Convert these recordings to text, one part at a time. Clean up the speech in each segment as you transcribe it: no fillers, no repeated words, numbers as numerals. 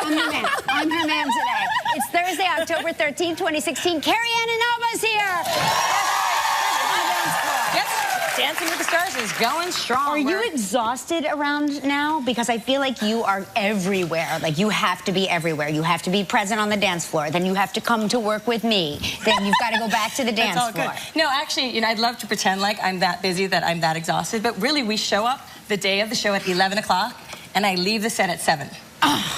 I'm her man today. It's Thursday, October 13th, 2016. Carrie and Inaba's here. Yes, Dancing with the Stars is going strong. Are you exhausted around now? Because I feel like you are everywhere. Like, you have to be everywhere. You have to be present on the dance floor. Then you have to come to work with me. Then you've got to go back to the dance floor. Good. No, actually, you know, I'd love to pretend like I'm that busy, that I'm that exhausted. But really, we show up the day of the show at 11 o'clock, and I leave the set at 7.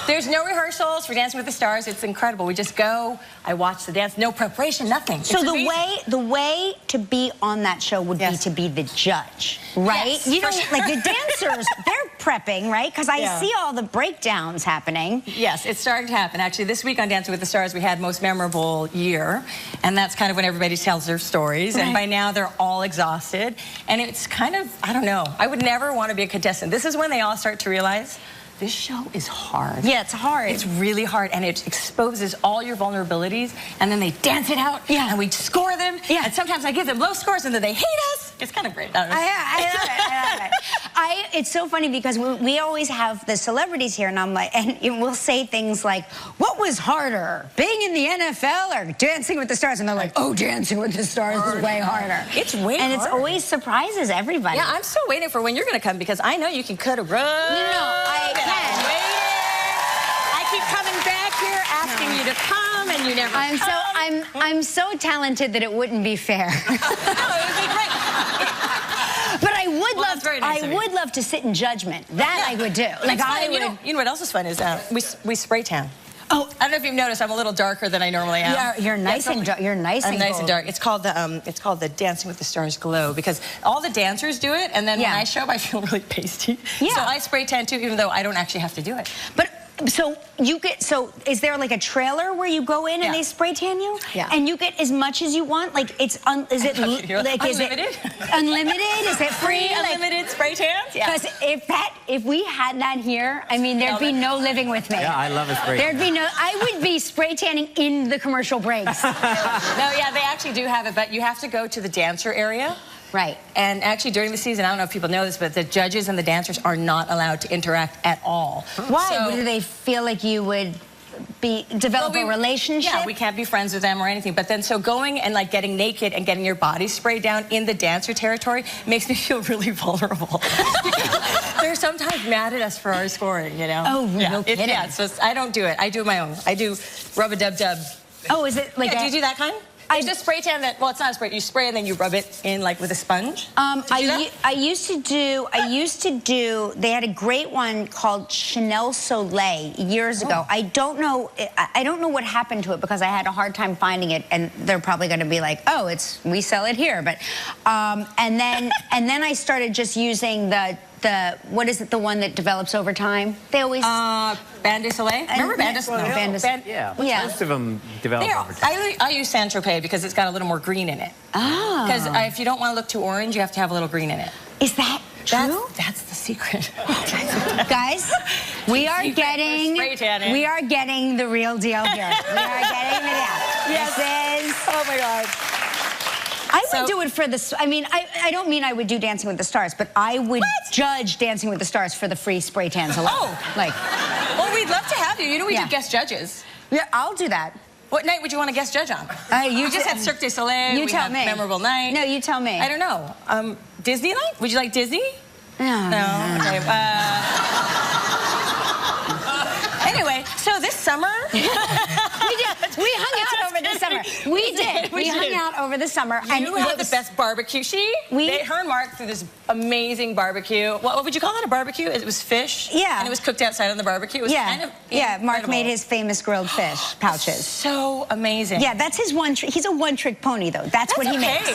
There's no rehearsals for Dancing with the Stars. It's incredible. We just go, I watch the dance, no preparation, nothing. So the way to be on that show would be to be the judge, right? Yes, you know, like the dancers, they're prepping, right? Because I see all the breakdowns happening. Yes, it's starting to happen. Actually, this week on Dancing with the Stars, we had Most Memorable Year, and that's kind of when everybody tells their stories. And by now, they're all exhausted. And it's kind of, I don't know, I would never want to be a contestant. This is when they all start to realize this show is hard. Yeah, it's hard. It's really hard, and it exposes all your vulnerabilities, and then they dance it out, and we score them, and sometimes I give them low scores, and then they hate us. It's kind of great. I love it. It's so funny because we always have the celebrities here, and I'm like, and we'll say things like, what was harder, being in the NFL or Dancing with the Stars? And they're like, oh, Dancing with the Stars is way harder. It's way harder. And it always surprises everybody. Yeah, I'm still waiting for when you're going to come, because I know you can cut a rug. No, I can. I keep coming back here asking you to come, and you never come. I'm so talented that it wouldn't be fair. No, it would be great. But I would love to sit in judgment. That I would do. Like you know what else is fun is we spray tan. Oh, I don't know if you've noticed, I'm a little darker than I normally am. Yeah, you're nice and dark. You're nice and nice and dark. It's called the Dancing with the Stars glow, because all the dancers do it, and then when I show up, I feel really pasty. Yeah. So I spray tan too, even though I don't actually have to do it. But so is there like a trailer where you go in and they spray tan you? Yeah. And you get as much as you want? Like is it unlimited? Unlimited? Is it free? Unlimited spray tans? Yeah. Because if we had that here, I mean, there'd be no living with me. Yeah, I love a spray tan. I would be spray tanning in the commercial breaks. No, yeah, they actually do have it, but you have to go to the dancer area. Right. And actually, during the season, I don't know if people know this, but the judges and the dancers are not allowed to interact at all. Why? So, do they feel like you would develop a relationship? Yeah, we can't be friends with them or anything. But then, so going and like getting naked and getting your body sprayed down in the dancer territory makes me feel really vulnerable. They're sometimes mad at us for our scoring, you know? Oh, no kidding. Yeah, so I don't do it. I do my own. I do rub-a-dub-dub. Oh, is it like do you do that kind? I just spray tan that, well, it's not a spray. You spray and then you rub it in like with a sponge. I used to do, they had a great one called Chanel Soleil years ago. I don't know what happened to it because I had a hard time finding it, and they're probably going to be like, oh, we sell it here. But, and then I started just using what is it, the one that develops over time? They always... Bain de Soleil? Remember Bain de Soleil? Yeah, most of them develop over time. I use Saint Tropez because it's got a little more green in it. Oh. Because if you don't want to look too orange, you have to have a little green in it. Is that true? That's the secret. Guys, we are getting the real deal here. We are getting the This is... Oh, my God. I would do it for the... I mean, I don't mean I would do Dancing with the Stars, but I would judge Dancing with the Stars for the free spray tans alone. Oh. Like... Well, we'd love to have you. You know we do guest judges. Yeah, I'll do that. What night would you want to guest judge on? You just had Cirque du Soleil. You tell me. Memorable night. No, you tell me. I don't know. Disney night? Would you like Disney? No. No? Okay. Anyway, so this summer... We hung out over the summer. We did. We hung out over the summer. You had the best barbecue. Her and Mark threw this amazing barbecue. What would you call it? A barbecue? It was fish. Yeah. And it was cooked outside on the barbecue. It was kind of incredible. Mark made his famous grilled fish pouches. So amazing. Yeah, that's his one trick. He's a one-trick pony, though. That's what he makes.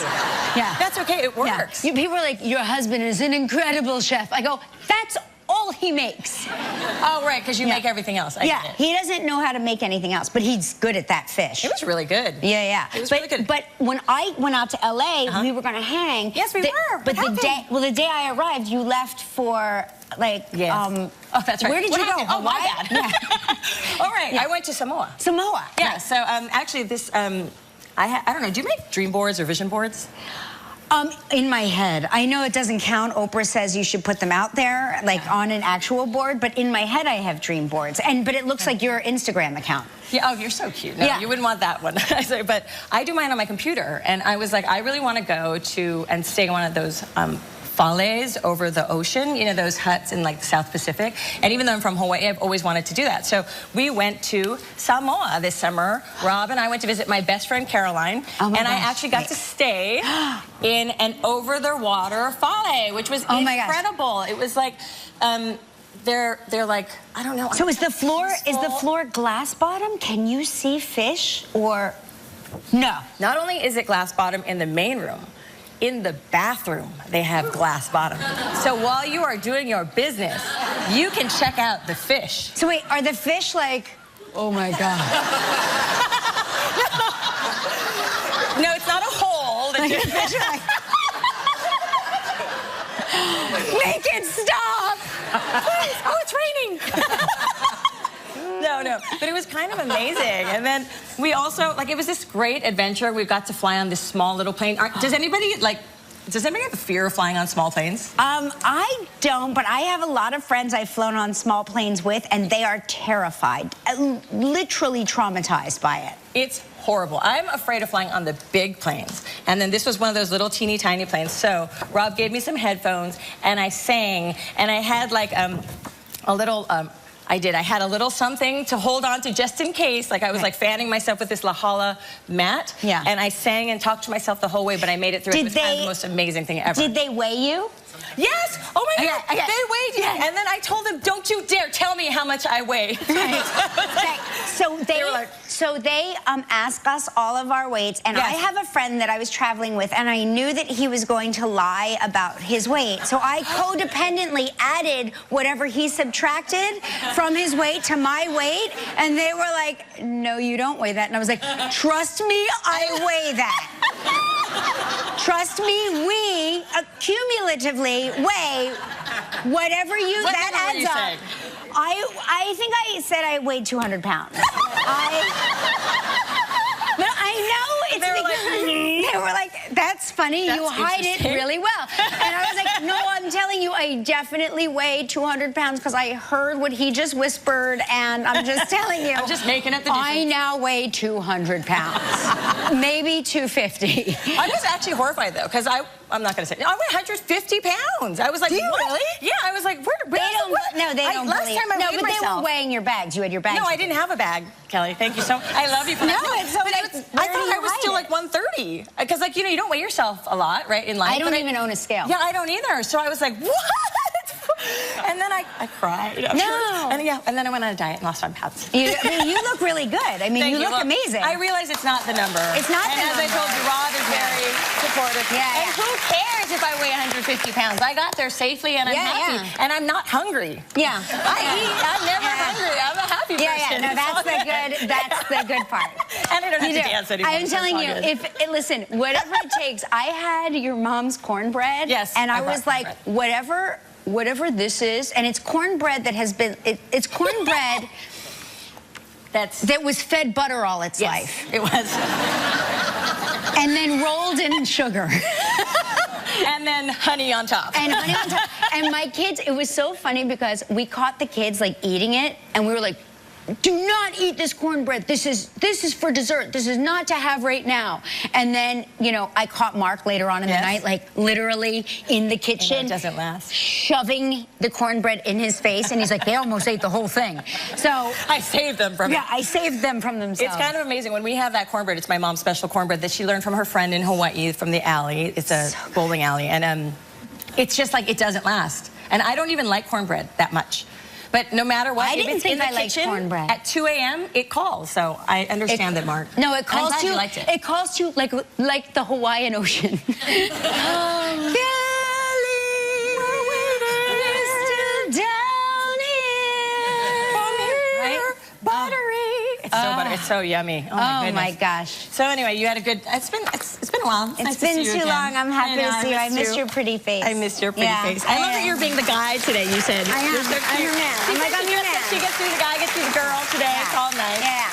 Yeah. That's okay. It works. Yeah. People are like, your husband is an incredible chef. I go, that's all he makes. Oh, right, because you make everything else. I get it. He doesn't know how to make anything else, but he's good at that fish. It was really good. Yeah. It was really good. But when I went out to L.A., we were going to hang. Yes, we were. But the day I arrived, you left for, like, oh, that's right. Where did you go? Oh, my bad. Yeah. All right, I went to Samoa. Samoa. Yeah, so actually this, I don't know, do you make dream boards or vision boards? In my head. I know it doesn't count. Oprah says you should put them out there, like on an actual board, but in my head I have dream boards. But it looks like your Instagram account. Yeah, oh, you're so cute. No, you wouldn't want that one. But I do mine on my computer, and I was like, I really want to go to and stay in one of those fales over the ocean, you know, those huts in like the South Pacific. And even though I'm from Hawaii, I've always wanted to do that. So we went to Samoa this summer. Rob and I went to visit my best friend Caroline, and I actually got to stay in an over-the-water fale, which was incredible. It was like, they're like, I don't know. So is the floor glass bottom? Can you see fish or no? Not only is it glass bottom in the main room, in the bathroom, they have glass bottom. So while you are doing your business, you can check out the fish. So wait, are the fish like, oh my God. No, it's not a hole. The fish are like, make it stop! Please. Oh, it's raining. No, but it was kind of amazing. And then we also, like, it was this great adventure. We got to fly on this small little plane. Does anybody have a fear of flying on small planes? I don't, but I have a lot of friends I've flown on small planes with, and they are terrified, literally traumatized by it. It's horrible. I'm afraid of flying on the big planes. And then this was one of those little teeny tiny planes. So Rob gave me some headphones, and I sang, and I had like a little... I had a little something to hold on to just in case. Like I was like fanning myself with this Lahala mat. Yeah. And I sang and talked to myself the whole way, but I made it through. It was kind of the most amazing thing ever. Did they weigh you? Yes. Oh my God. Okay. They weighed you. And then I told them, don't you dare tell me how much I weigh. So they ask us all of our weights, and I have a friend that I was traveling with, and I knew that he was going to lie about his weight. So I codependently added whatever he subtracted from his weight to my weight, and they were like, no, you don't weigh that. And I was like, trust me, I weigh that. Trust me, we cumulatively weigh whatever that adds up. I think I said I weighed 200 pounds. But I know it's because they were like, that's funny, you hide it really well. And I was like, no, I'm telling you, I definitely weigh 200 pounds because I heard what he just whispered, and I'm just telling you. I'm just making up the difference. I now weigh 200 pounds, maybe 250. I was actually horrified, though, because I'm not going to say. I weigh 150 pounds. I was like, do you really? Yeah, I was like, where they don't last believe. time I weighed but myself. they were weighing your bags. You had your bags. No, I didn't have a bag, Kelly. Thank you so much. I love you for that. No, it's so I thought I was still like 130. Because, like, you know, you don't weigh yourself a lot, right, in life. I don't even own a scale. Yeah, I don't either. So I was like, what? And then I cried. No. And then I went on a diet and lost 5 pounds. You look really good. I mean, you look amazing. I realize it's not the number. It's not the number. And as I told you, Rob is very supportive. Yeah. And who cares if I weigh 150 pounds? I got there safely, and I'm happy. And I'm not hungry. Yeah. I'm never hungry. I'm a happy person. No, that's the good part. And I don't have to dance anymore. I'm telling you, listen, whatever it takes. I had your mom's cornbread. Yes. And I was like, whatever this is, and it's cornbread that has been, it's cornbread that was fed butter all its life. It was. And then rolled in sugar. And then honey on top. And honey on top. And my kids, it was so funny because we caught the kids like eating it, and we were like, do not eat this cornbread. This is for dessert. This is not to have right now. And then, you know, I caught Mark later on in the night, like literally in the kitchen. It doesn't last. Shoving the cornbread in his face, and he's like, they almost ate the whole thing. So I saved them from it. Yeah, I saved them from themselves. It's kind of amazing. When we have that cornbread, it's my mom's special cornbread that she learned from her friend in Hawaii from the alley. It's a bowling alley. And it's just like, it doesn't last. And I don't even like cornbread that much. But no matter what, if it's in the kitchen cornbread. At 2 a.m., it calls. So I understand that, Mark. No, it calls to you. It calls to you like the Hawaiian Ocean. Kelly, we're still down here. Right? Buttery. It's so buttery. It's so yummy. Oh my goodness. Gosh. So anyway, you had a good. It's been a while. It's been too long. I'm happy to see you. I missed your pretty face. I missed your pretty face. I love that you're being the guy today. You said. I am. You're so cute. I'm your man. I'm like, I'm your man. She gets through the guy, gets through the girl today. It's all nice. Yeah.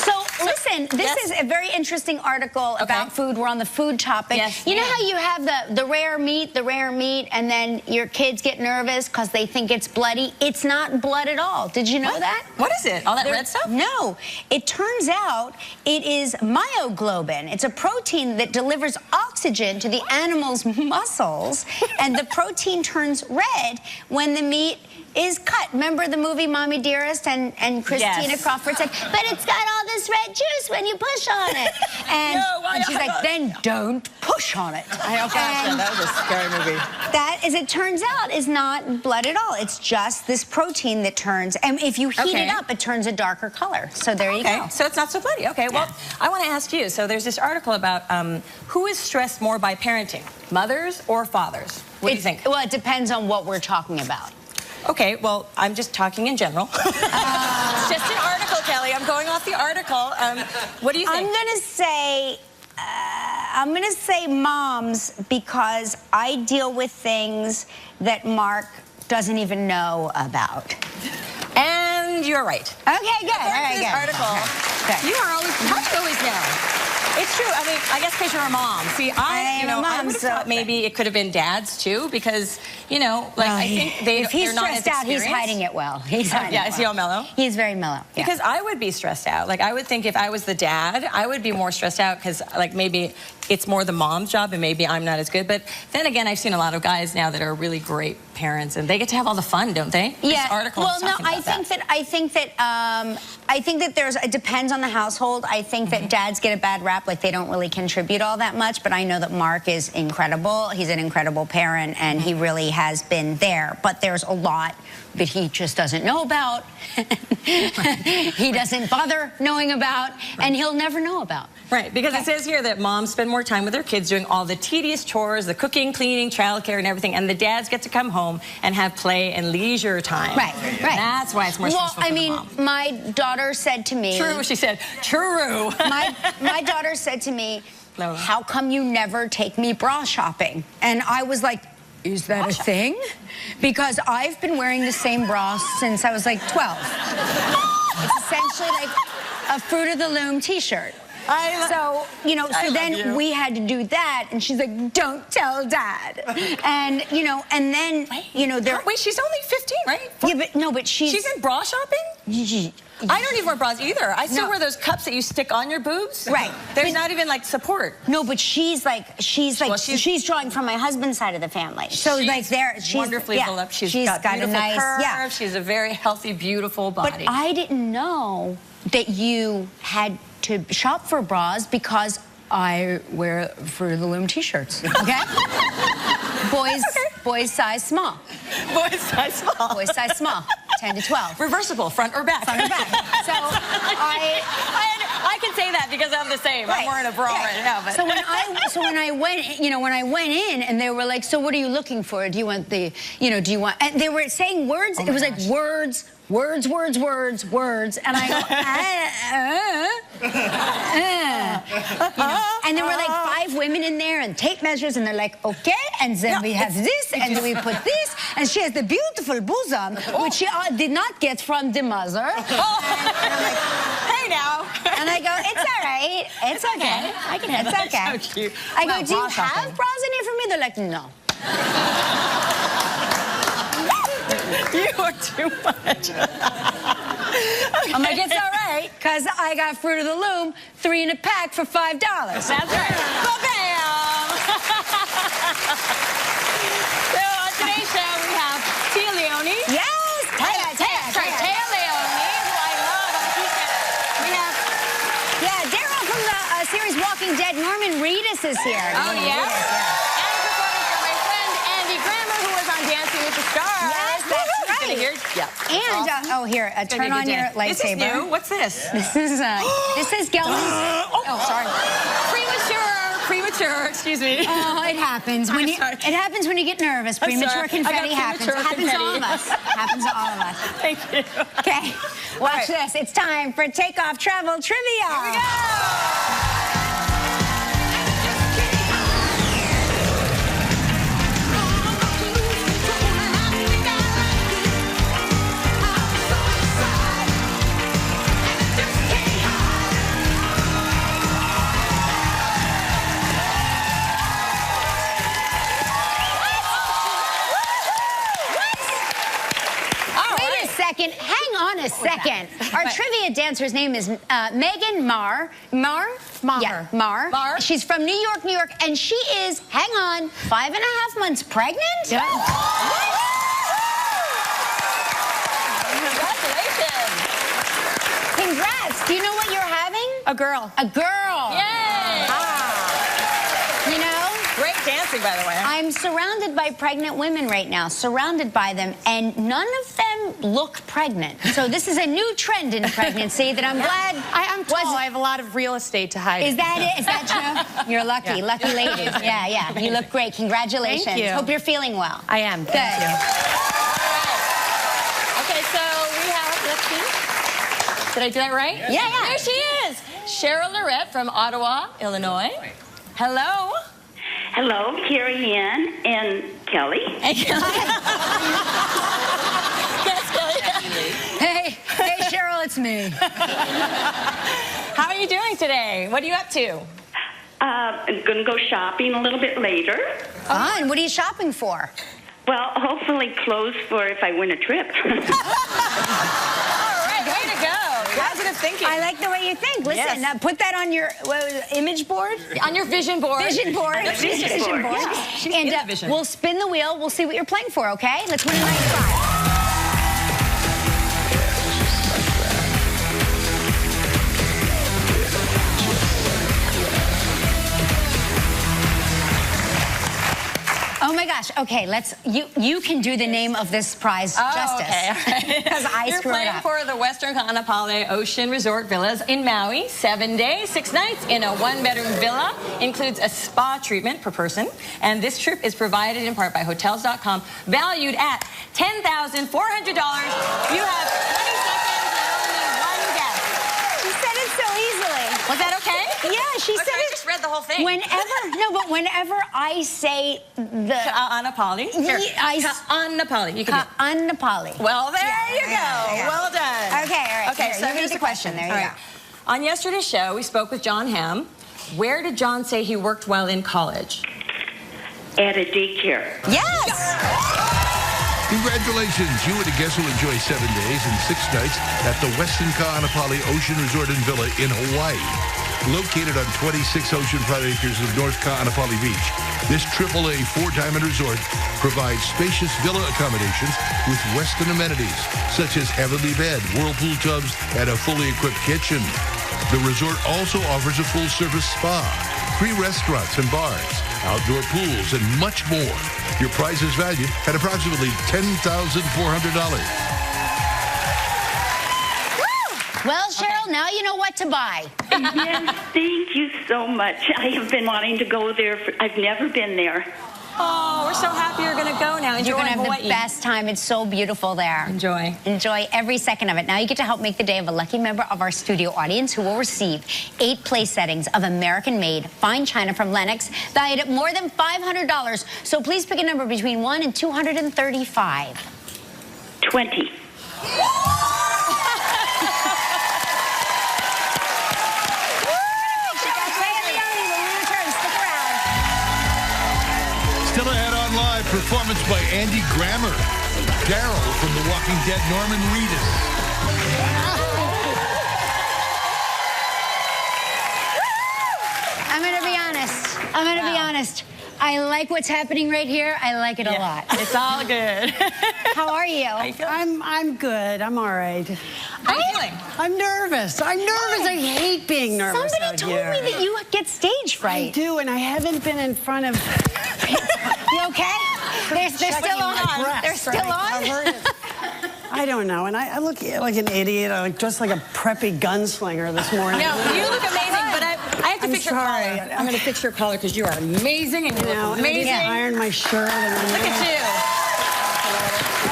So listen, this is a very interesting article about food. We're on the food topic. Yes, you know how you have the rare meat, and then your kids get nervous because they think it's bloody? It's not blood at all. Did you know that? What is it? All that red stuff? No. It turns out it is myoglobin. It's a protein that delivers oxygen to the animal's muscles, and the protein turns red when the meat is cut. Remember the movie Mommy Dearest, and Christina Crawford said, but it's got all this red juice when you push on it. And, and she's like, then don't push on it. That was a scary movie. That, as it turns out, is not blood at all. It's just this protein that turns, and if you heat it up, it turns a darker color. So there you go. So it's not so bloody. Okay, well, I want to ask you, so there's this article about who is stressed more by parenting, mothers or fathers? What do you think? Well, it depends on what we're talking about. Okay, well, I'm just talking in general. It's just an article, Kelly. I'm going off the article. What do you think? I'm gonna say moms, because I deal with things that Mark doesn't even know about. And you're right. Okay, good. According to this article, you are always, how do you always know? It's true. I mean, I guess because you're a mom. See, I would have thought maybe it could have been dads too, because, you know, like I think if he's stressed out, he's hiding it well. He's hiding it is he all mellow? He's very mellow. Yeah. Because I would be stressed out. Like, I would think if I was the dad, I would be more stressed out because, like, maybe it's more the mom's job and maybe I'm not as good. But then again, I've seen a lot of guys now that are really great parents and they get to have all the fun, don't they? Yeah. This article well, no, I think that there's, it depends on the household. I think that dads get a bad rap, like they don't really contribute all that much, but I know that Mark is incredible. He's an incredible parent and he really has been there. But there's a lot that he just doesn't know about. He doesn't bother knowing about, and he'll never know about. Right, because it says here that moms spend more time with their kids doing all the tedious chores, the cooking, cleaning, childcare, and everything, and the dads get to come home and have play and leisure time. Right. That's why it's more stressful for the mom. My daughter said to me... True, she said, true. My daughter said to me, how come you never take me bra shopping? And I was like, is that a thing? Because I've been wearing the same bra since I was like 12. It's essentially like a Fruit of the Loom t-shirt. So, you know, so then we had to do that, and she's like, don't tell Dad. And, you know, and then, you know, wait, she's only 15, right? Yeah, but no, but she's in bra shopping? I don't even wear bras either. I still wear those cups that you stick on your boobs. Right. There's not even like support. No, but she's drawing from my husband's side of the family. So like she's wonderfully built up. She's got beautiful a nice curves. She's a very healthy, beautiful body. But I didn't know that you had to shop for bras because I wear Fruit of the Loom t-shirts. Okay? Boys size small. Boys size small. Boys size small. 10 to 12. Reversible, front or back. Front or back. So I can say that because I'm the same. I'm wearing a bra right now. But. So when I went, you know, when I went in and they were like, so what are you looking for? Do you want the, you know, do you want? And they were saying words. It was like words. And I go, you know? And there were like 5 women in there and tape measures, and they're like, okay, and then we have this, and then we put this, and she has the beautiful bosom, which she did not get from the mother. And I'm like, hey now. And I go, it's all right, it's okay. I can have it. It's okay. So cute. I go, do you have bras in here for me? They're like, no. You are too much. I'm like, it's all right, because I got Fruit of the Loom, 3 in a pack for $5. That's right. Well, bam! So on today's show, we have Leoni. Yes! Leoni, who I love. We have... Daryl from the series Walking Dead. Norman Reedus is here. Oh, yeah? And a performance from my friend Andy Grammer, who was on Dancing with the Stars. Yes, that's right. And, here, turn on your lightsaber. This is new. What's this? This is Gelman's. Oh, sorry. Premature, excuse me. Oh, it happens. It happens when you get nervous. Premature confetti happens. It happens to all of us. Happens to all of us. Thank you. Okay, watch this. It's time for Takeoff Travel Trivia. Here we go. Our trivia dancer's name is Megan Marr. Marr? Yeah, Marr. Marr. She's from New York, New York, and she is, hang on, 5.5 months pregnant? Yeah. Congratulations. Congrats. Do you know what you're having? A girl. A girl. Yay. You know? Great dancing, by the way. I'm surrounded by pregnant women right now, surrounded by them, and none of them look pregnant. So this is a new trend in pregnancy that I'm glad I'm tall. I have a lot of real estate to hide. Is that it? Is that true? You're lucky, lucky lady. Yeah, yeah. You look great. Congratulations. Thank you. Hope you're feeling well. I am. Good. Thank you. Okay, so we have, let's see. Did I do that right? Yeah, yeah. There she is. Cheryl Lorette from Ottawa, Illinois. Hello. Hello, Carrie Ann and Kelly. Hey, Kelly. Yes, Kelly. Hey, Cheryl, it's me. How are you doing today? What are you up to? I'm going to go shopping a little bit later. Fun. What are you shopping for? Well, hopefully clothes for if I win a trip. All right, way to go. Positive thinking. I like the way you think. Listen, Yes. put that on your image board. On your vision board. Vision board. Vision board. Yeah. She's in the And vision. we'll spin the wheel. We'll see what you're playing for, okay? Let's win a nice prize. Oh my gosh. Okay, you can do the name of this prize justice. Okay, all right. Because I You're screwed playing up. for the Western Kaanapali Ocean Resort Villas in Maui. 7 days, 6 nights in a 1-bedroom villa. Includes a spa treatment per person. And this trip is provided in part by Hotels.com, valued at $10,400. You have 20 seconds and only one guess. She said it so easily. Was that okay? Yeah, she said I it. just read the whole thing. Whenever I say the Kaanapali. Here. Kaanapali. You can do it. Kaanapali. Well, there you go. yeah. Well done. Okay, all right. Okay, Here, so you read here's the question. There you All go. right. On yesterday's show, we spoke with John Hamm. Where did John say he worked while in college? At a daycare. Yes. Congratulations. You and a guest will enjoy 7 days and 6 nights at the Westin Kaanapali Ocean Resort and Villa in Hawaii. Located on 26 oceanfront acres of North Kaanapali Beach, this AAA 4-diamond resort provides spacious villa accommodations with Westin amenities, such as heavenly bed, whirlpool tubs, and a fully equipped kitchen. The resort also offers a full-service spa, free restaurants and bars, outdoor pools, and much more. Your prize is valued at approximately $10,400. Well, Cheryl, now you know what to buy. Yes, thank you so much. I have been wanting to go there. I've never been there. Oh, we're so happy you're going to go now. Enjoy You're going to have Hawaii. the best time. It's so beautiful there. Enjoy. Enjoy every second of it. Now you get to help make the day of a lucky member of our studio audience who will receive 8 place settings of American-made fine china from Lenox, valued at more than $500. So please pick a number between 1 and 235. 20. Still ahead on live, performance by Andy Grammer. Daryl from The Walking Dead, Norman Reedus. I'm going to be honest. I like what's happening right here. I like it a lot. It's all good. How are you? How you feeling? I'm good. I'm all right. How are you feeling? I'm nervous. I hate being nervous. Somebody out told here. me that you get stage I fright. do, and I haven't been in front of. You okay? They're still on. They're still on. I don't know, and I look like an idiot. I look just like a preppy gunslinger this morning. No, you look amazing, but I have to fix your collar. I'm going to fix your collar because you are amazing and you look And I amazing. just iron my shirt. And Look at you.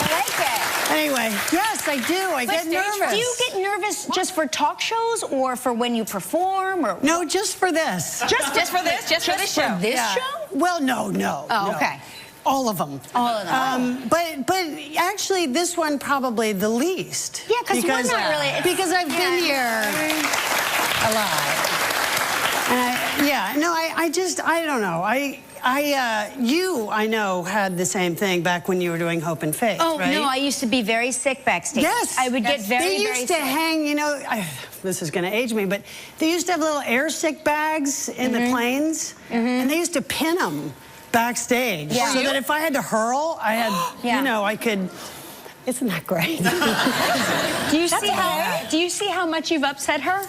I like it. Anyway, yes, I do. I get stage nervous. Do you get nervous just for talk shows or for when you perform? Or No, just for this. Just for this? Just for this show? this Yeah. show? Well, no. Oh, okay. All of them. All of them. But actually, this one probably the least. Yeah, because we're not really. Because I've been here a lot. I don't know. I know, had the same thing back when you were doing Hope and Faith, Oh, right? no, I used to be very sick backstage. Yes. I would get very, They very used to sick. hang, this is going to age me, but they used to have little air sick bags in the planes, and they used to pin them backstage so that if I had to hurl, I had, I could... Isn't that great? Do you see how much you've upset her?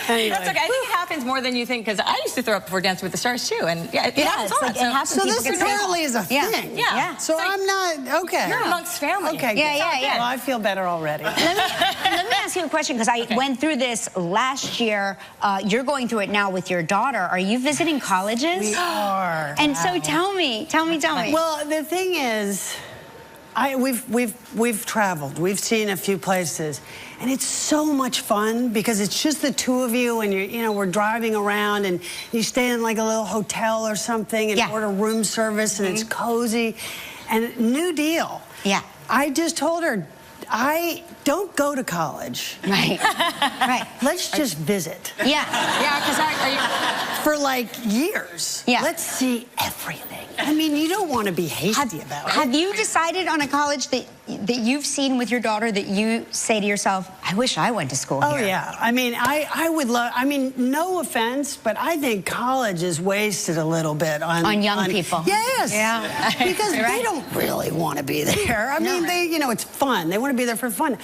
Anyway. That's okay. I think it happens more than you think, because I used to throw up before Dancing with the Stars too, and it happens a lot. It happens. So this apparently is a thing. Yeah. So I'm not okay. You're amongst family. Okay. Yeah. Well, I feel better already. Let me ask you a question, because I went through this last year. You're going through it now with your daughter. Are you visiting colleges? We are. And so tell me. Well, the thing is, we've traveled. We've seen a few places, and it's so much fun because it's just the two of you, and we're driving around, and you stay in like a little hotel or something, and order room service, and it's cozy, and new deal. Yeah. I just told her, I don't go to college. Right. Let's just visit. Yeah, because for like years. Yeah. Let's see everything. I mean, you don't want to be hasty about it. Have you decided on a college that you've seen with your daughter that you say to yourself, I wish I went to school here? Oh, yeah. I mean, I would love, no offense, but I think college is wasted a little bit on young people. Yes. Yeah. Because they don't really want to be there. I mean, it's fun. They want to be there for fun.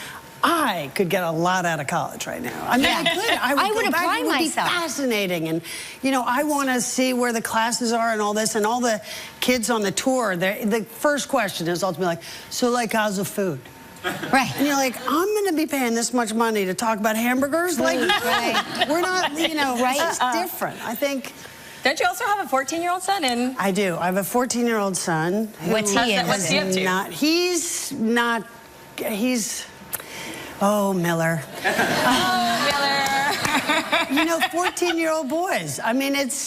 I could get a lot out of college right now. I mean, I could. I would apply it would myself. Be fascinating, and I want to see where the classes are and all this, and all the kids on the tour. The first question is ultimately like, so like, how's the food? Right. And you're like, I'm going to be paying this much money to talk about hamburgers? Like, we're not, it's just different. I think. Don't you also have a 14-year-old son? And I do. I have a 14-year-old son. What's he into? What's he up to? Oh, Miller. Oh, Miller. 14-year-old boys. I mean, it's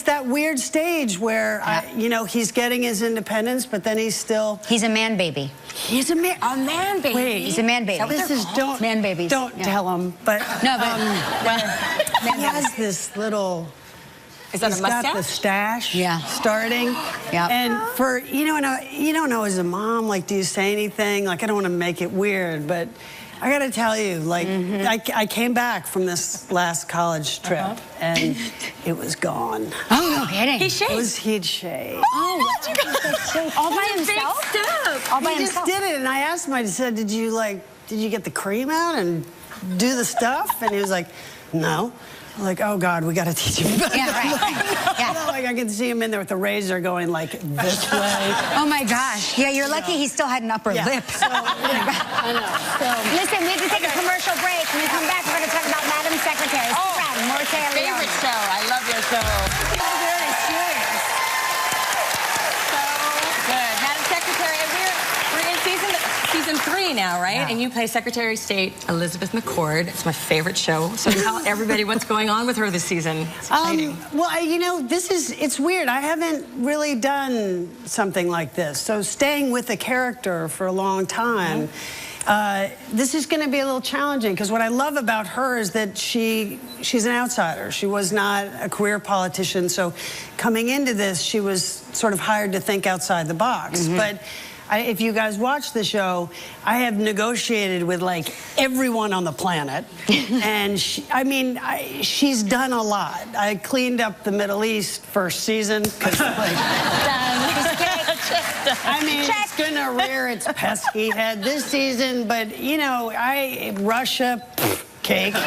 that weird stage where, he's getting his independence, but then he's a man baby. He's a man. A man baby. Wait, he's a man baby. Man babies. Don't tell him. But no, but he has this little. Is that a mustache? He's got the stash starting. Yeah. And for, you don't know as a mom, like, do you say anything? Like, I don't want to make it weird, but I got to tell you, like, I came back from this last college trip, and it was gone. Oh, no kidding. He shaved. He'd shave. Oh, all by himself? All by himself. He just did it, and I asked him, I said, did you get the cream out and do the stuff? And he was like, no. I'm like, oh, God, we got to teach him. Yeah, right. Like, I can see him in there with the razor going, like, this way. Oh, my gosh. Yeah, you're lucky he still had an upper lip. So, I know. Listen, we have to take a commercial break. When we come back, we're going to talk about Madam Secretary. Oh, more Carrie. Favorite show. I love your show. Very serious. So good. Madam Secretary, we're in season 3 now, right? Yeah. And you play Secretary of State Elizabeth McCord. It's my favorite show. So tell everybody what's going on with her this season. It's exciting. Well, it's weird. I haven't really done something like this. So staying with a character for a long time, this is going to be a little challenging, because what I love about her is that she's an outsider. She was not a career politician. So coming into this, she was sort of hired to think outside the box. But if you guys watch the show, I have negotiated with, like, everyone on the planet. And, she's done a lot. I cleaned up the Middle East first season. It's going to rear its pesky head this season. But, Russia, cake. So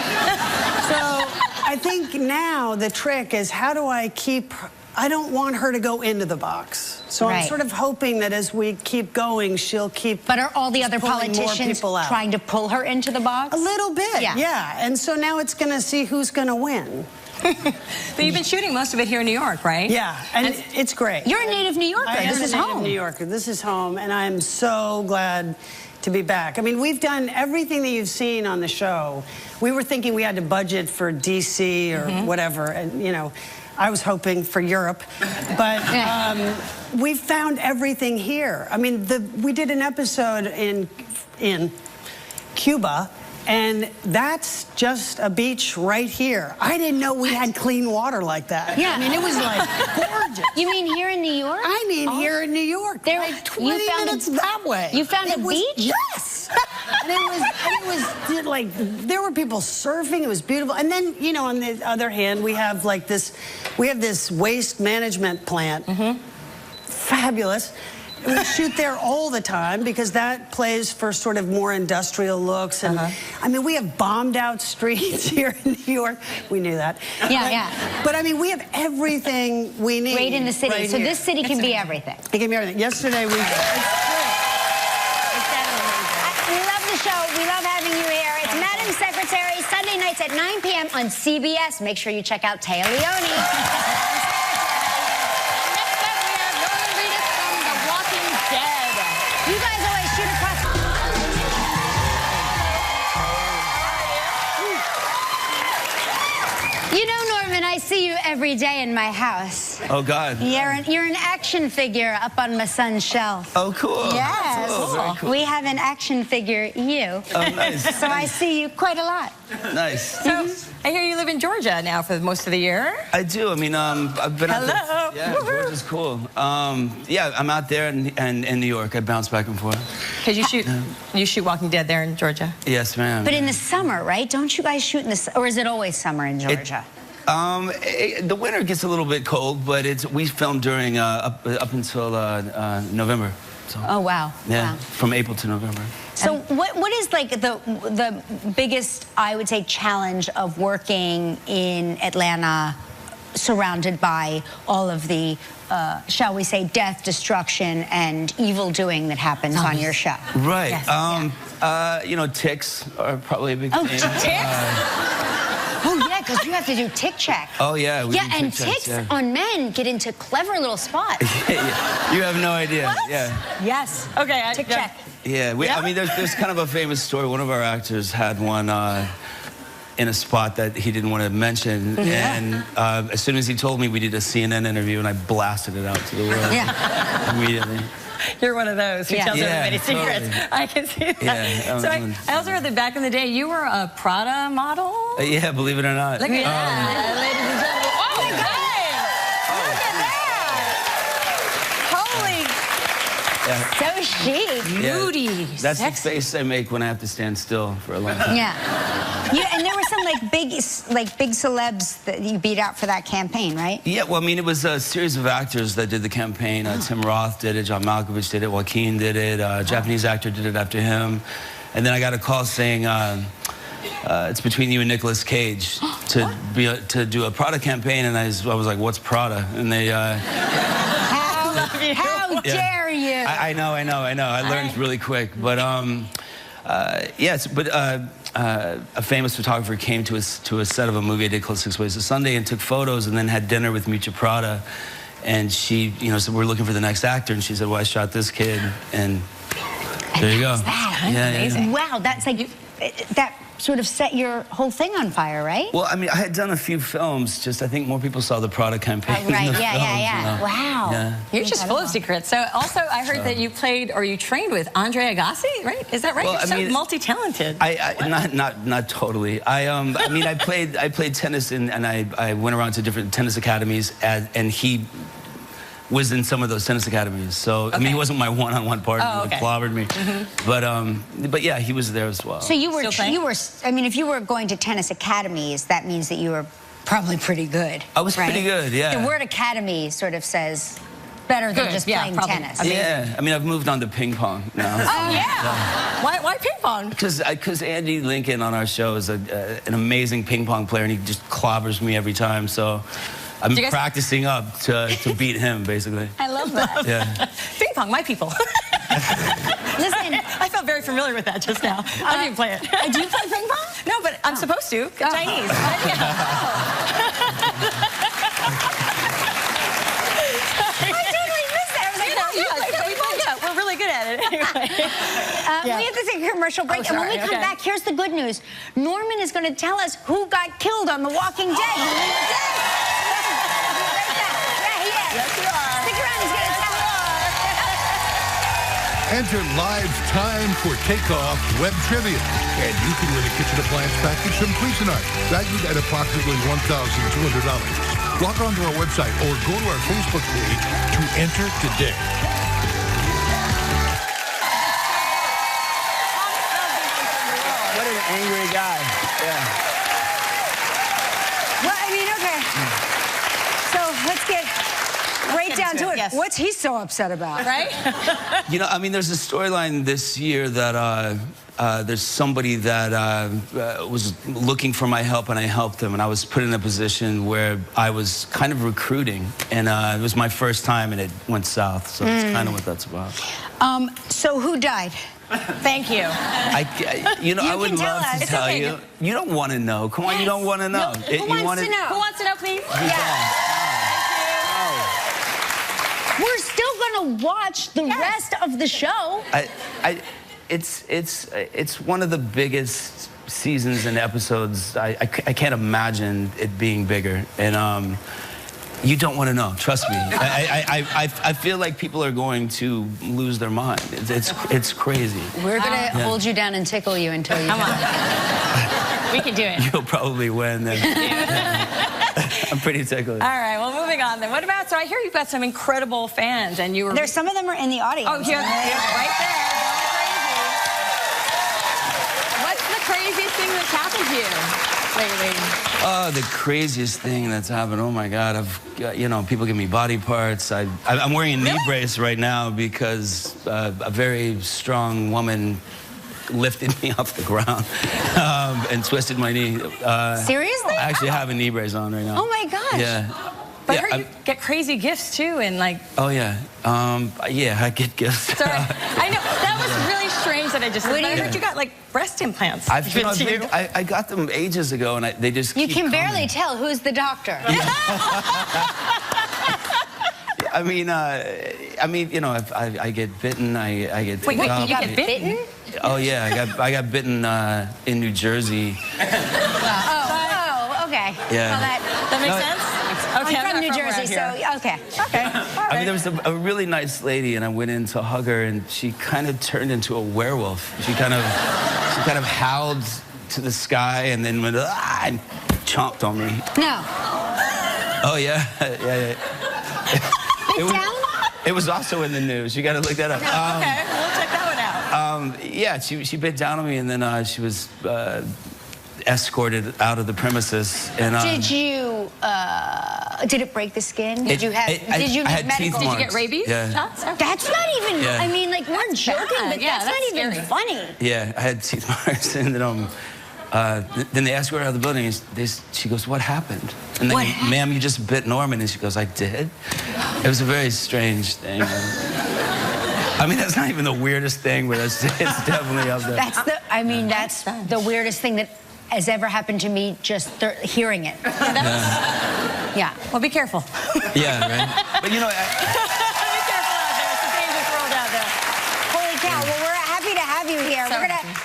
I think now the trick is, how do I keep... I don't want her to go into the box. So I'm sort of hoping that as we keep going, she'll keep. But are all the other politicians trying to pull her into the box? A little bit, yeah. And so now it's going to see who's going to win. But you've been shooting most of it here in New York, right? Yeah, and it's great. You're a native New Yorker. This is home. New Yorker. This is home, and I'm so glad to be back. I mean, we've done everything that you've seen on the show. We were thinking we had to budget for DC or whatever, and I was hoping for Europe, but we found everything here. I mean, we did an episode in Cuba, And that's just a beach right here. I didn't know we had clean water like that. Yeah. I mean, it was like gorgeous. You mean here in New York? I mean, here in New York. There, like 20 minutes that way. You found a beach? Yes. And it was like, there were people surfing. It was beautiful. And then, you know, on the other hand, we have like this, waste management plant. Fabulous. We shoot there all the time because that plays for sort of more industrial looks. And I mean, we have bombed out streets here in New York. We knew that. Yeah, But I mean, we have everything we need. Right in the city. Right so here. this city can be everything. It can be everything. Yesterday we... We love the show. We love having you here. It's Madam Secretary, Sunday nights at 9 p.m. on CBS. Make sure you check out Taya Leoni. You guys always shoot across. You know, Norman, I see you every day in my house. Oh, God. You're an action figure up on my son's shelf. Oh, cool. Yes. Cool. Very cool. We have an action figure, you. Oh, nice. So I see you quite a lot. Nice. So I hear you live in Georgia now for most of the year. I do. I mean, I've been out there. Yeah, Georgia's cool. Yeah, I'm out there and in New York. I bounce back and forth. Because you shoot Walking Dead there in Georgia. Yes, ma'am. But in the summer, right? Don't you guys shoot in the or is it always summer in Georgia? The winter gets a little bit cold, but we film during up until November. So, Oh, wow. Yeah, Wow. from April to November. So what is like the biggest, I would say, challenge of working in Atlanta surrounded by all of the, shall we say, death, destruction, and evil doing that happens on your show? Right. Yes. You know, ticks are probably a big thing. Ticks? Oh, yeah, because you have to do tick check. Oh, yeah. Yeah, and ticks on men get into clever little spots. You have no idea. What? Yeah. Yes. Okay. Tick check. Yeah, I mean, there's kind of a famous story. One of our actors had one in a spot that he didn't want to mention. And as soon as he told me, we did a CNN interview, and I blasted it out to the world. Yeah. Immediately. You're one of those who tells everybody secrets. Totally. I can see that. Yeah, So I also heard that back in the day, you were a Prada model. Yeah, believe it or not. Look at that, ladies and gentlemen. Oh, my God! Look at that! Holy... So chic. Moody, That's sexy. the face I make when I have to stand still for a long time. Yeah. And there were some big celebs that you beat out for that campaign, right? Yeah, well, I mean, it was a series of actors that did the campaign. Tim Roth did it, John Malkovich did it, Joaquin did it, a Japanese actor did it after him. And then I got a call saying, it's between you and Nicolas Cage to do a Prada campaign. And I was like, what's Prada? And they... How dare you? I know. I learned really quick. But, yes, but a famous photographer came to a set of a movie I did called 6 Ways to Sunday and took photos and then had dinner with Miuccia Prada. And she, said, we're looking for the next actor. And she said, well, I shot this kid. And there you go. Amazing. Wow, that's like, that sort of set your whole thing on fire, right? Well, I mean, I had done a few films, just I think more people saw the Prada campaign. Right, than the yeah. films, Wow. Yeah. You're just full of secrets. So also, I heard that you played or you trained with Andre Agassi, right? Is that right? Well, You're so multi-talented. Not totally. I mean, I played tennis and I went around to different tennis academies and he was in some of those tennis academies. So I mean, he wasn't my one-on-one partner. He clobbered me. But yeah, he was there as well. So you were, I mean, if you were going to tennis academies, that means that you were probably pretty good. I was right? pretty good, yeah. The word academy sort of says better than just playing tennis. Yeah, I mean, I've moved on to ping pong now. Oh, yeah. Why ping pong? Because Andy Lincoln on our show is an amazing ping pong player, and he just clobbers me every time. So I'm practicing up to beat him, basically. I love that. Yeah. Ping pong, my people. Listen, I felt very familiar with that just now. I didn't play it. Do you play ping pong? No, but I'm supposed to. Chinese. We're really good at it anyway. We have to take a commercial break, and when we come back, here's the good news. Norman is going to tell us who got killed on The Walking Dead. He is. Yes, you are. Stick around, he's going to tell us. Enter Live's Time for Takeoff Web Trivia, and you can win a kitchen appliance package from Cuisinart, valued at approximately $1,200. Log on to our website or go to our Facebook page to enter today. What an angry guy. Yeah. Well, I mean, okay. So let's get right down to it. Yes. What's he so upset about? Right? You know, I mean, there's a storyline this year that there's somebody that was looking for my help, and I helped them, and I was put in a position where I was kind of recruiting, and it was my first time, and it went south, so that's kind of what that's about. So who died? Thank you. I would love to tell you. You don't want to know. Come on, you don't want to know. Who wants to know? Who wants to know, please? We're still going to watch the rest of the show. It's one of the biggest seasons and episodes. I can't imagine it being bigger, and you don't want to know. Trust me. I feel like people are going to lose their mind. It's crazy. We're going to hold you down and tickle you until you Come on. We can do it. You'll probably win then. I'm pretty tickled. All right, well, moving on then. What about, so I hear you've got some incredible fans, and you were... There's some of them are in the audience. Oh, here, right there. What's the craziest thing that's happened to you lately? Oh, the craziest thing that's happened. Oh my God, I've got, you know, people give me body parts. I'm wearing a knee brace right now because a very strong woman lifted me off the ground and twisted my knee. Seriously? I actually have a knee brace on right now. Oh my gosh. Yeah. But I heard you get crazy gifts too, and like... Oh yeah. Yeah, I get gifts. Sorry. I know, that was really strange that I just said, but I heard you got like breast implants. I got them ages ago, and they just You keep can coming. barely tell who's the doctor. I mean, you know, I get bitten. I get. Wait, you got bitten? Oh yeah, I got bitten in New Jersey. Oh, okay. Yeah. Well, That makes sense? Okay, I'm from New Jersey, so okay. Okay. I mean, there was a really nice lady, and I went in to hug her, and she kind of turned into a werewolf. She kind of howled to the sky, and then went and chomped on me. No. Oh yeah, yeah. Bit down? It was also in the news. You got to look that up. Okay, we'll check that one out. Yeah, she bit down on me, and then she was escorted out of the premises. And did it break the skin? Did you need medical? Did you get rabies? Yeah. Shots? That's not even. Yeah. I mean, like we're joking, but Yeah, that's not even scary. funny. Yeah, I had teeth marks, and then they escorted her out of the building. And she goes, "What happened?" And then, "Ma'am, you just bit Norman." And she goes, "I did." It was a very strange thing. I mean, that's not even the weirdest thing, but it's definitely up there. That's the weirdest thing that has ever happened to me, just hearing it. Yeah. Well, be careful. Yeah, right? But you know... Be careful out there. It's a dangerous world out there. Holy cow. Well, we're happy to have you here.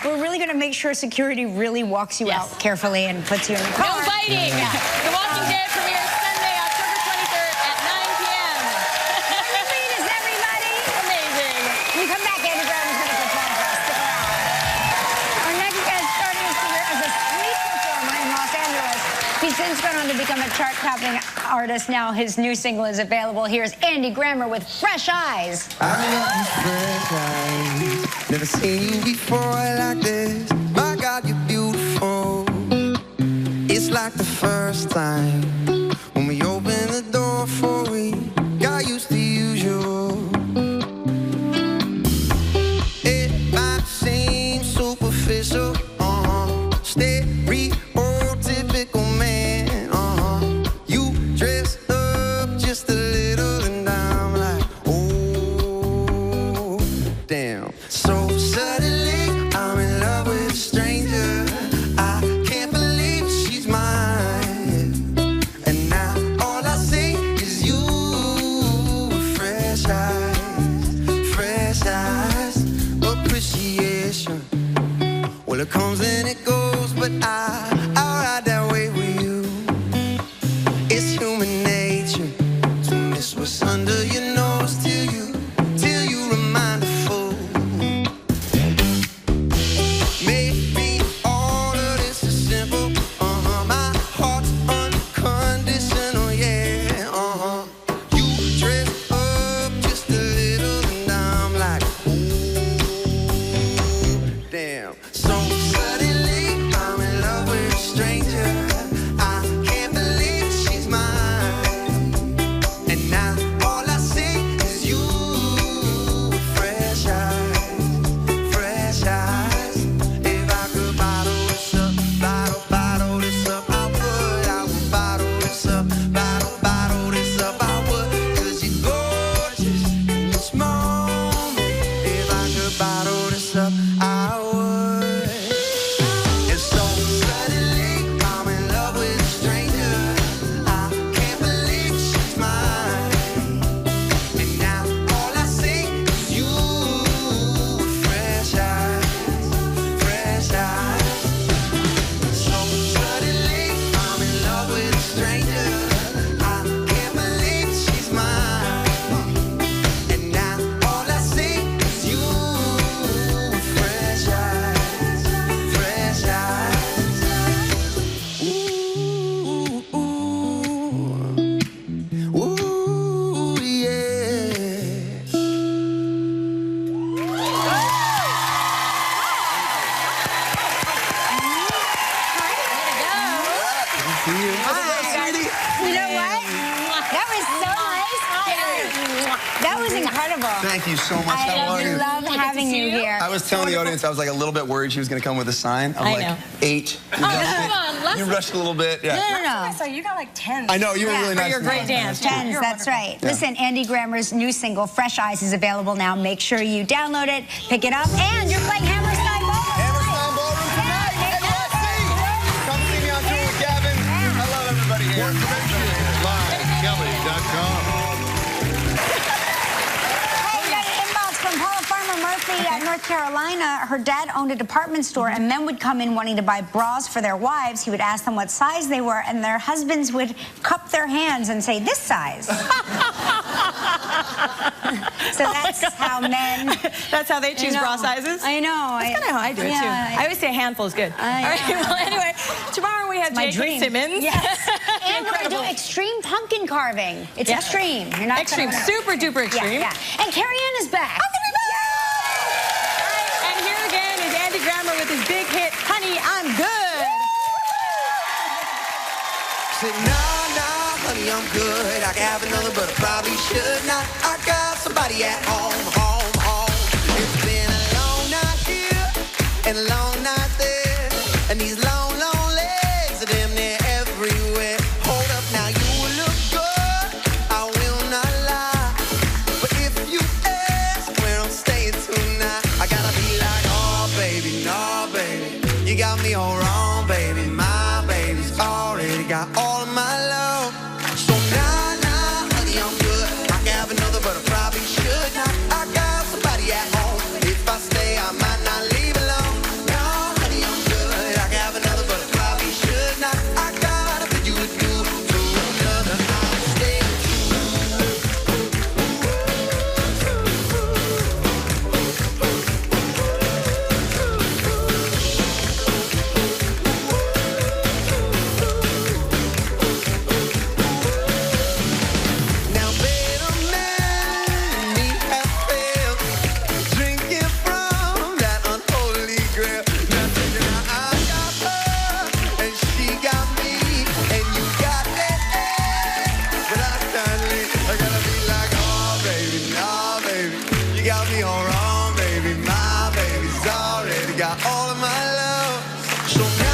We're really going to make sure security really walks you out carefully and puts you in the car. No biting. The Walking Dead premieres Sunday, October 23rd at 9 p.m. Reedus, everybody. Amazing. When we come back, Andy Brown is going to perform for us. Stick around. Our next guest started his career as a street performer in Los Angeles. He's since gone on to become a chart-topping artist. Now his new single is available. Here's Andy Grammer with Fresh Eyes. I love fresh eyes. Never seen you before like this. My God, you're beautiful. It's like the first time when we opened the door for we got used to usual. It might seem superficial, stereotypical man, You dress up just a little and I'm like, oh, damn. So suddenly I'm in love with a stranger. I can't believe she's mine. And now all I see is you. Fresh eyes, appreciation. Well, it comes and it goes, but I'll ride that way with you. It's human nature to miss what's under your nose till you remind a fool see you. You know what? That was so nice. That was incredible. Thank you so much. How are you? I love having you here. I was telling the audience I was like a little bit worried she was going to come with a sign. I'm like, know. 8. You rushed a little bit. Yeah. No. So you got like 10. I know, you were really For nice. your great dance. Tens, that's right. Listen, Andy Grammer's new single, Fresh Eyes, is available now. Make sure you download it, pick it up, and you're playing Hammerstein Ballroom. Hammerstein Ballroom tonight. NYC. Come see me on tour with Gavin. I love everybody here. More information at livekelly.com. Hey, we got an inbox from Paula Farmer Murphy at North Carolina. Her dad owned a department store, and men would come in wanting to buy bras for their wives. He would ask them what size they were, and their husbands would cup their hands and say, this size. So that's how men... That's how they choose bra sizes? I know. That's kind of how I do it, too. I always say a handful is good. All right, well, anyway, tomorrow we have J.K. Simmons. Yes. And we're going to do extreme pumpkin carving. It's extreme. You're not extreme, super duper extreme. Yeah. And Carrie is back. I'm going to be back! All right, and here again is Andy Grammer with his big hit, Honey, I'm Good. Said, nah, honey, I'm good. I can have another, but I probably should not. I got somebody at home. It's been a long night here and a long night there, and these long legs are damn near everywhere. Hold up, now you look good, I will not lie, but if you ask where I'm staying tonight, I gotta be like, oh baby, no baby, you got me all wrong, baby. My baby's already got all of my love. So nah, honey, I'm good. I can have another, but I probably should not. I got somebody at home. If I stay, I might not leave alone. No, honey, I'm good. I can have another, but I probably should not. I gotta put you with you to another. I'll stay now, better men me have failed, drinking from that unholy grail. Now I got her and she got me, and you got it, but I can't leave. I gotta be like, oh baby, no baby, you got me all wrong, baby. My baby's already got all of my love. So now